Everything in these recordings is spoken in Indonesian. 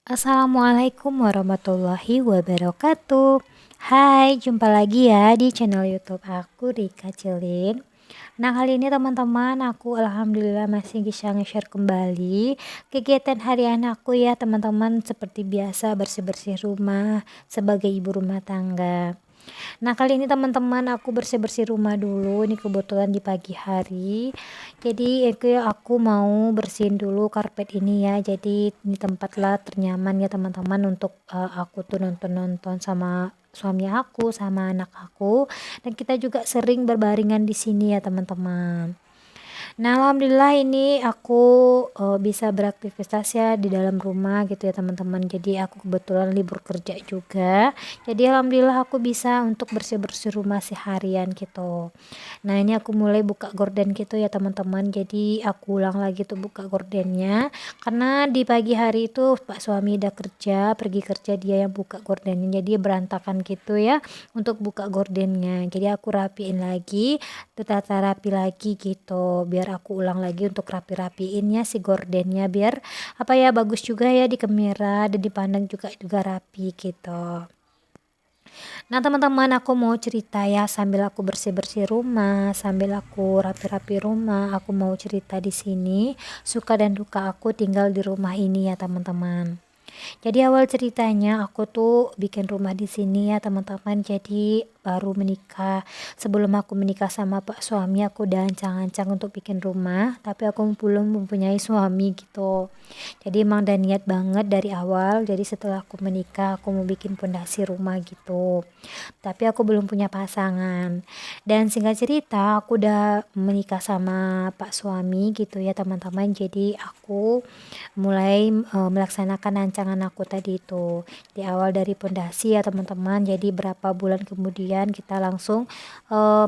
Assalamualaikum warahmatullahi wabarakatuh. Hai, jumpa lagi ya di channel YouTube aku, Rika Cilin. Nah, kali ini teman-teman, aku alhamdulillah masih bisa nge-share kembali kegiatan harian aku ya teman-teman, seperti biasa bersih-bersih rumah sebagai ibu rumah tangga. Nah, kali ini teman-teman aku bersih-bersih rumah dulu. Ini kebetulan di pagi hari. Jadi aku mau bersihin dulu karpet ini ya. Jadi ini tempatlah ternyaman ya teman-teman untuk aku tuh nonton-nonton sama suami aku sama anak aku, dan kita juga sering berbaringan di sini ya teman-teman. Nah, alhamdulillah ini aku bisa beraktivitas ya di dalam rumah gitu ya teman-teman. Jadi aku kebetulan libur kerja juga. Jadi alhamdulillah aku bisa untuk bersih-bersih rumah seharian gitu. Nah, ini aku mulai buka gorden gitu ya teman-teman. Jadi aku ulang lagi tuh buka gordennya, karena di pagi hari itu Pak suami udah kerja, pergi kerja, dia yang buka gordennya. Jadi berantakan gitu ya untuk buka gordennya. Jadi aku rapiin lagi, tata rapi lagi gitu, biar aku ulang lagi untuk rapi-rapiinnya si gordennya, biar apa ya, bagus juga ya di kamera dan dipandang juga rapi gitu. Nah teman-teman, aku mau cerita ya, sambil aku bersih-bersih rumah, sambil aku rapi-rapi rumah, aku mau cerita di sini suka dan duka aku tinggal di rumah ini ya teman-teman. Jadi awal ceritanya aku tuh bikin rumah di sini ya teman-teman. Jadi baru menikah. Sebelum aku menikah sama Pak suami, aku udah ancang-ancang untuk bikin rumah, tapi aku belum mempunyai suami gitu. Jadi emang udah niat banget dari awal. Jadi setelah aku menikah, aku mau bikin pondasi rumah gitu. Tapi aku belum punya pasangan. Dan singkat cerita, aku udah menikah sama Pak suami gitu ya teman-teman. Jadi aku mulai melaksanakan rancangan aku tadi itu di awal dari pondasi ya teman-teman. Jadi berapa bulan kemudian kita langsung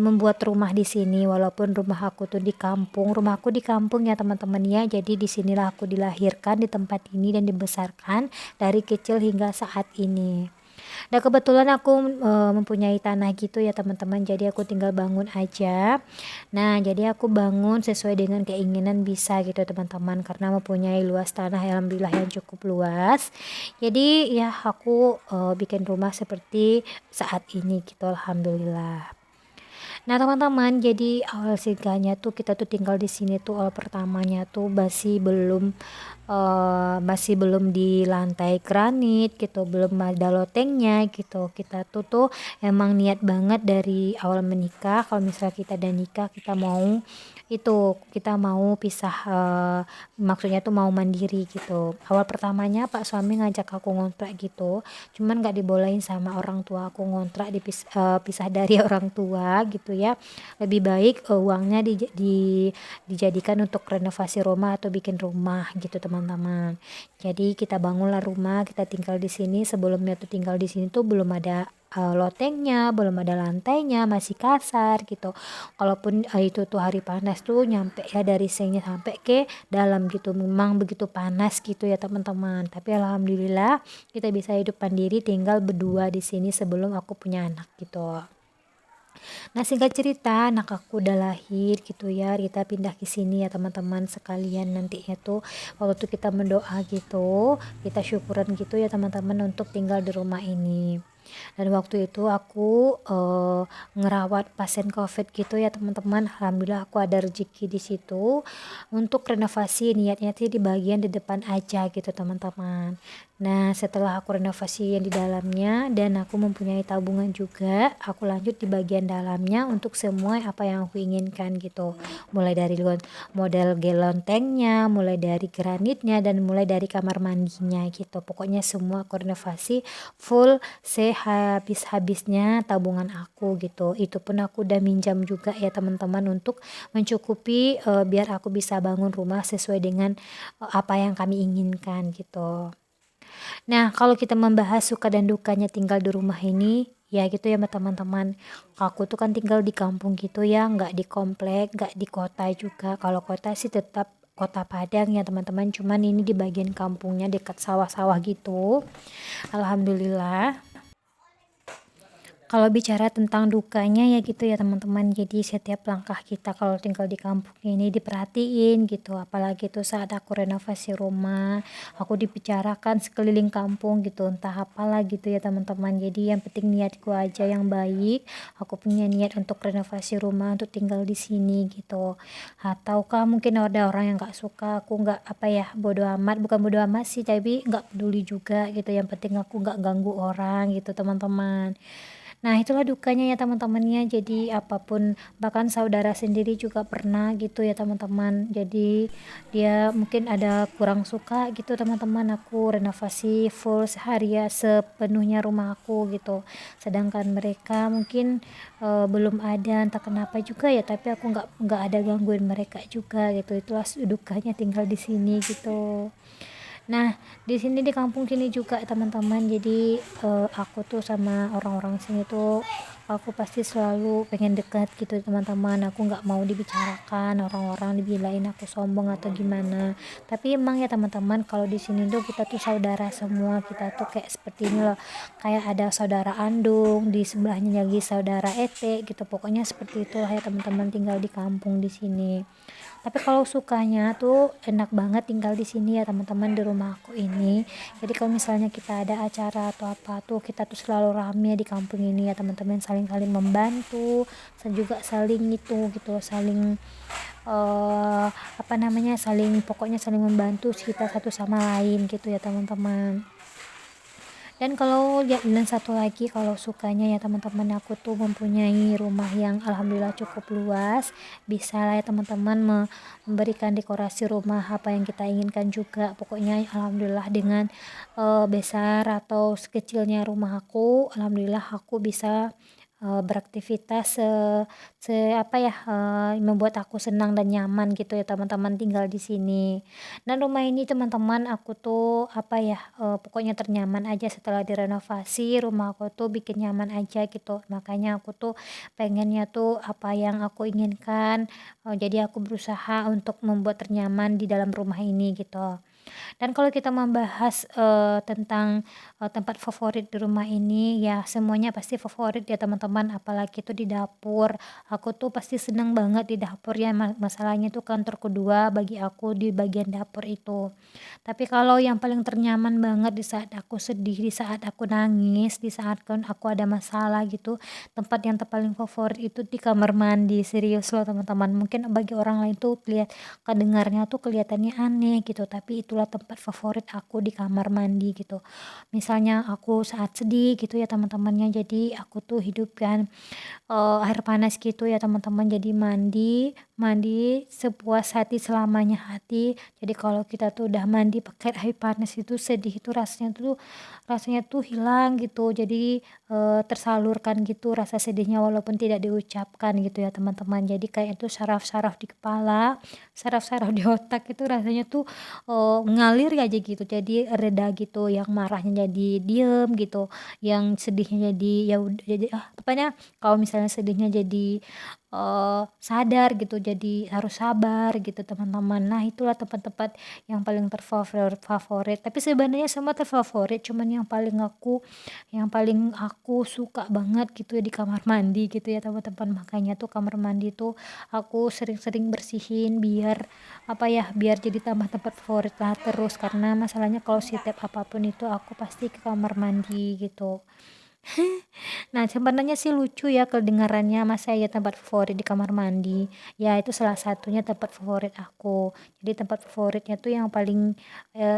membuat rumah di sini, walaupun rumah aku tuh di kampung. Rumahku di kampung ya teman-teman ya. Jadi disinilah aku dilahirkan, di tempat ini, dan dibesarkan dari kecil hingga saat ini. Nah kebetulan aku mempunyai tanah gitu ya teman-teman, jadi aku tinggal bangun aja. Nah jadi aku bangun sesuai dengan keinginan bisa gitu teman-teman, karena mempunyai luas tanah alhamdulillah yang cukup luas. Jadi ya aku bikin rumah seperti saat ini gitu alhamdulillah. Nah teman-teman, jadi awal singgahnya tuh kita tuh tinggal di sini tuh awal pertamanya tuh masih belum di lantai granit gitu, belum ada lotengnya gitu. Kita tuh emang niat banget dari awal menikah, kalau misalnya kita udah nikah, kita mau pisah, maksudnya tuh mau mandiri gitu. Awal pertamanya Pak suami ngajak aku ngontrak gitu, cuman nggak dibolehin sama orang tua aku ngontrak, pisah dari orang tua gitu ya. Lebih baik uangnya dijadikan untuk renovasi rumah atau bikin rumah gitu teman-teman. Jadi kita bangunlah rumah, kita tinggal di sini. Sebelumnya tuh tinggal di sini tuh belum ada lotengnya, belum ada lantainya, masih kasar gitu. Kalaupun itu tuh hari panas tuh nyampe ya dari sengnya sampai ke dalam gitu. Memang begitu panas gitu ya teman-teman. Tapi alhamdulillah kita bisa hidup mandiri, tinggal berdua di sini sebelum aku punya anak gitu. Nah, singkat cerita, anak aku udah lahir gitu ya. Kita pindah ke sini ya teman-teman sekalian, nantinya tuh waktu itu kita mendoa gitu, kita syukuran gitu ya teman-teman untuk tinggal di rumah ini. Dan waktu itu aku ngerawat pasien COVID gitu ya teman-teman. Alhamdulillah aku ada rezeki di situ untuk renovasi, niatnya sih di bagian di depan aja gitu teman-teman. Nah setelah aku renovasi yang di dalamnya dan aku mempunyai tabungan juga, aku lanjut di bagian dalamnya untuk semua apa yang aku inginkan gitu. Mulai dari model gelontengnya, mulai dari granitnya, dan mulai dari kamar mandinya gitu. Pokoknya semua aku renovasi full sehabis-habisnya tabungan aku gitu. Itu pun aku udah minjam juga ya teman-teman untuk mencukupi biar aku bisa bangun rumah sesuai dengan apa yang kami inginkan gitu. Nah, kalau kita membahas suka dan dukanya tinggal di rumah ini, ya gitu ya teman-teman. Aku tuh kan tinggal di kampung gitu ya, nggak di komplek, nggak di kota juga. Kalau kota sih tetap kota Padang ya teman-teman, cuman ini di bagian kampungnya dekat sawah-sawah gitu. Alhamdulillah. Kalau bicara tentang dukanya ya gitu ya teman-teman, jadi setiap langkah kita kalau tinggal di kampung ini diperhatiin gitu, apalagi tuh saat aku renovasi rumah, aku dibicarakan sekeliling kampung gitu, entah apalah gitu ya teman-teman. Jadi yang penting niatku aja yang baik, aku punya niat untuk renovasi rumah, untuk tinggal di sini gitu. Ataukah mungkin ada orang yang gak suka, aku gak apa ya, bodo amat, bukan bodo amat sih, tapi gak peduli juga gitu, yang penting aku gak ganggu orang gitu teman-teman. Nah itulah dukanya ya teman-temannya, jadi apapun bahkan saudara sendiri juga pernah gitu ya teman-teman, jadi dia mungkin ada kurang suka gitu teman-teman, aku renovasi full sehari ya sepenuhnya rumah aku gitu, sedangkan mereka mungkin belum ada entah kenapa juga ya, tapi aku nggak ada gangguin mereka juga gitu. Itulah dukanya tinggal di sini gitu. Nah, di sini di kampung sini juga teman-teman, jadi aku tuh sama orang-orang sini tuh aku pasti selalu pengen dekat gitu teman-teman, aku nggak mau dibicarakan orang-orang, dibilain aku sombong atau gimana. Tapi emang ya teman-teman, kalau di sini tuh kita tuh saudara semua, kita tuh kayak seperti ini loh, kayak ada saudara andung di sebelahnya lagi saudara ete gitu, pokoknya seperti itulah ya teman-teman tinggal di kampung di sini. Tapi kalau sukanya tuh enak banget tinggal di sini ya teman-teman, di rumah aku ini. Jadi kalau misalnya kita ada acara atau apa tuh, kita tuh selalu rame di kampung ini ya teman-teman, saling-saling membantu, dan juga saling itu gitu, saling apa namanya, saling pokoknya saling membantu kita satu sama lain gitu ya teman-teman. Dan kalau dan satu lagi kalau sukanya ya teman-teman, aku tuh mempunyai rumah yang alhamdulillah cukup luas, bisa lah ya teman-teman memberikan dekorasi rumah apa yang kita inginkan juga, pokoknya alhamdulillah dengan besar atau sekecilnya rumah aku, alhamdulillah aku bisa beraktivitas apa ya, membuat aku senang dan nyaman gitu ya teman-teman tinggal di sini. Dan rumah ini teman-teman aku tuh apa ya, pokoknya ternyaman aja setelah direnovasi, rumah aku tuh bikin nyaman aja gitu. Makanya aku tuh pengennya tuh apa yang aku inginkan, jadi aku berusaha untuk membuat ternyaman di dalam rumah ini gitu. Dan kalau kita membahas tentang tempat favorit di rumah ini, ya semuanya pasti favorit ya teman-teman, apalagi itu di dapur. Aku tuh pasti seneng banget di dapur ya, masalahnya tuh kantor kedua bagi aku di bagian dapur itu. Tapi kalau yang paling ternyaman banget di saat aku sedih, di saat aku nangis, di saat kan aku ada masalah gitu, tempat yang paling favorit itu di kamar mandi, serius loh teman-teman. Mungkin bagi orang lain tuh kedengarnya tuh kelihatannya aneh gitu, tapi itulah tempat favorit aku di kamar mandi gitu. Misalnya aku saat sedih gitu ya teman-temannya, jadi aku tuh hidupkan air panas gitu ya teman-teman, jadi mandi mandi sepuas hati selamanya hati. Jadi kalau kita tuh udah mandi pakai air panas itu, sedih itu rasanya tuh hilang gitu, jadi tersalurkan gitu rasa sedihnya walaupun tidak diucapkan gitu ya teman-teman. Jadi kayak itu saraf-saraf di kepala, saraf-saraf di otak itu rasanya tuh ngalir aja gitu, jadi reda gitu, yang marahnya jadi diem gitu, yang sedihnya jadi ya udah, jadi pokoknya kalau misalnya sedihnya jadi sadar gitu, jadi harus sabar gitu teman-teman. Nah itulah tempat-tempat yang paling favorit, tapi sebenarnya semua terfavorit, cuman yang paling aku suka banget gitu ya di kamar mandi gitu ya teman-teman. Makanya tuh kamar mandi tuh aku sering-sering bersihin biar apa ya, biar jadi tambah tempat favorit lah terus, karena masalahnya kalau setiap apapun itu aku pasti ke kamar mandi gitu. Nah, sebenarnya sih lucu ya kedengarannya, masa ya tempat favorit di kamar mandi. Ya itu salah satunya tempat favorit aku. Jadi tempat favoritnya tuh yang paling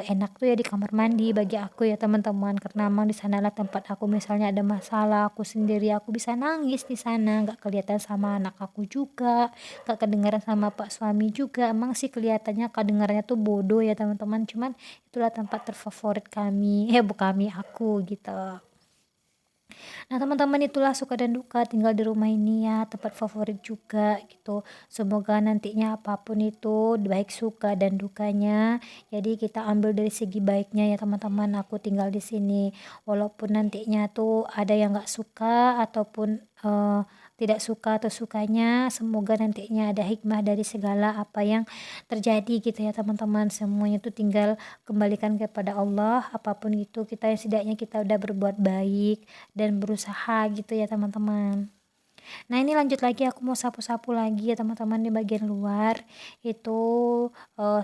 enak tuh ya di kamar mandi bagi aku ya teman-teman. Karena emang di sanalah tempat aku misalnya ada masalah, aku sendiri aku bisa nangis di sana, nggak kelihatan sama anak aku juga, nggak kedengaran sama pak suami juga. Emang sih kelihatannya kedengarannya tuh bodoh ya teman-teman. Cuman itulah tempat terfavorit kami, bukan kami, aku gitu. Nah, teman-teman itulah suka dan duka tinggal di rumah ini ya, tempat favorit juga gitu. Semoga nantinya apapun itu, baik suka dan dukanya, jadi kita ambil dari segi baiknya ya teman-teman. Aku tinggal di sini, walaupun nantinya tuh ada yang nggak suka ataupun eee, tidak suka atau sukanya. Semoga nantinya ada hikmah dari segala apa yang terjadi gitu ya teman-teman. Semuanya itu tinggal kembalikan kepada Allah, apapun itu kita setidaknya kita udah berbuat baik dan berusaha gitu ya teman-teman. Nah ini lanjut lagi aku mau sapu-sapu lagi ya teman-teman di bagian luar. Itu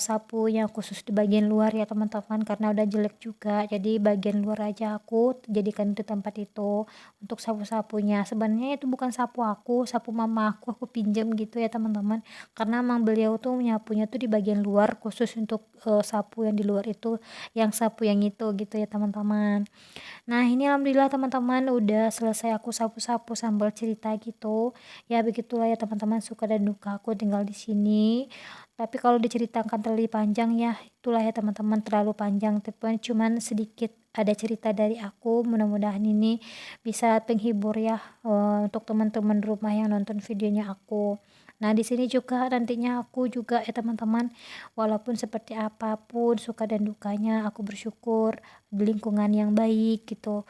sapu yang khusus di bagian luar ya teman-teman, karena udah jelek juga. Jadi bagian luar aja aku jadikan di tempat itu untuk sapu-sapunya. Sebenarnya itu bukan sapu aku, sapu mama aku pinjam gitu ya teman-teman. Karena emang beliau tuh nyapunya tuh di bagian luar khusus untuk sapu yang di luar itu, yang sapu yang itu gitu ya teman-teman. Nah ini alhamdulillah teman-teman udah selesai aku sapu-sapu sambil cerita gitu. Ya begitulah ya teman-teman, suka dan duka aku tinggal di sini. Tapi kalau diceritakan terlalu panjang ya itulah ya teman-teman, terlalu panjang. Tapi cuman sedikit ada cerita dari aku. Mudah-mudahan ini bisa penghibur ya untuk teman-teman rumah yang nonton videonya aku. Nah di sini juga nantinya aku juga ya teman-teman, walaupun seperti apapun suka dan dukanya aku bersyukur di lingkungan yang baik gitu,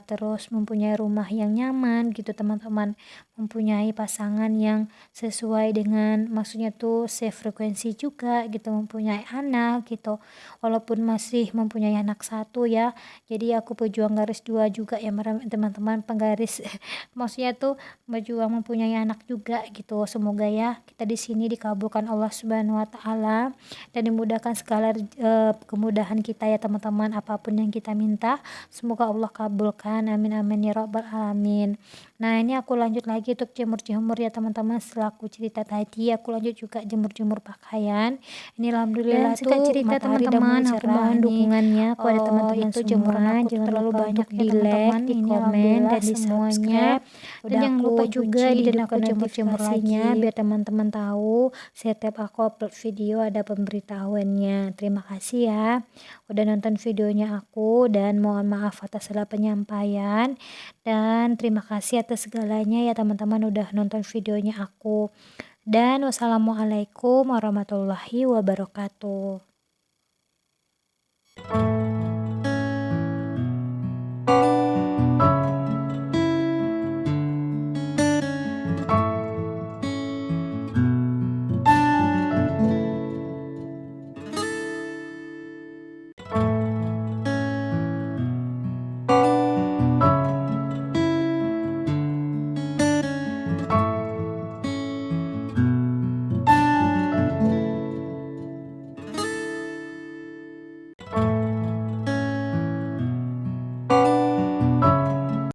terus mempunyai rumah yang nyaman gitu teman-teman, mempunyai pasangan yang sesuai dengan maksudnya tuh sefrekuensi juga gitu, mempunyai anak gitu, walaupun masih mempunyai anak satu ya. Jadi aku pejuang garis dua juga ya teman-teman, penggaris maksudnya tuh berjuang mempunyai anak juga gitu. Semoga ya kita di sini dikabulkan Allah Subhanahu wa taala dan dimudahkan segala kemudahan kita ya teman-teman, apapun yang kita minta semoga Allah kabulkan, amin amin ya rabbal alamin. Nah ini aku lanjut lagi untuk jemur-jemur ya teman-teman. Setelah aku cerita tadi aku lanjut juga jemur-jemur pakaian. Ini alhamdulillah Dan singkat tuh cerita matahari udah mulai teman-teman, aku cerah. mohon Ini dukungannya kepada teman-teman itu jemuran semua. aku tuh Jangan terlalu lupa banyak untuk ya di like, teman-teman. di Ini komen, alhamdulillah dan di semuanya subscribe. Dan udah jangan aku lupa juga cuci di dan aku hidupkan jemur-jemur lagi notifikasinya biar teman-teman tahu setiap aku upload video ada pemberitahuannya. Terima kasih ya udah nonton videonya aku, dan mohon maaf atas segala penyampaian, dan terima kasih atas segalanya ya teman-teman udah nonton videonya aku. Dan wassalamualaikum warahmatullahi wabarakatuh.